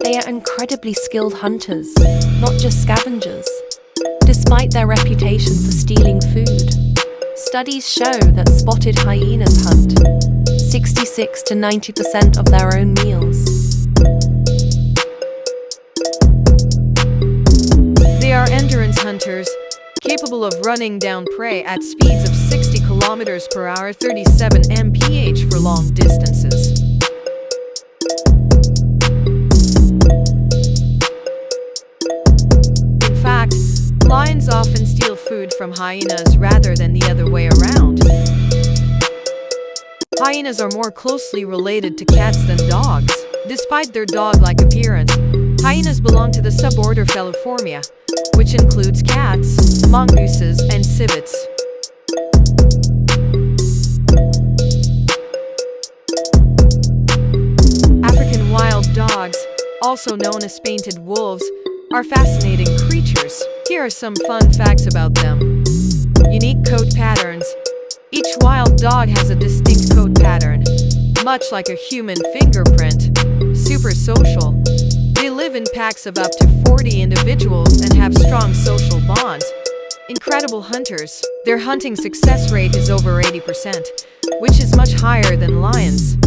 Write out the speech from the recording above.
They are incredibly skilled hunters, not just scavengers. Despite their reputation for stealing food, studies show that spotted hyenas hunt 66 to 90% of their own meals. They are endurance hunters, capable of running down prey at speeds of 60 kilometers per hour, 37 mph for long distances. In fact, lions often steal food from hyenas rather than the other way around. Hyenas are more closely related to cats than dogs. Despite their dog-like appearance, hyenas belong to the suborder Feliformia, which includes cats, mongooses, and civets. African wild dogs, also known as painted wolves, are fascinating creatures. Here are some fun facts about them. Unique coat patterns. Each wild dog has a distinct coat pattern, much like a human fingerprint. Super social. They live in packs of up to 40 individuals and have strong social bonds. Incredible hunters. Their hunting success rate is over 80%, which is much higher than lions.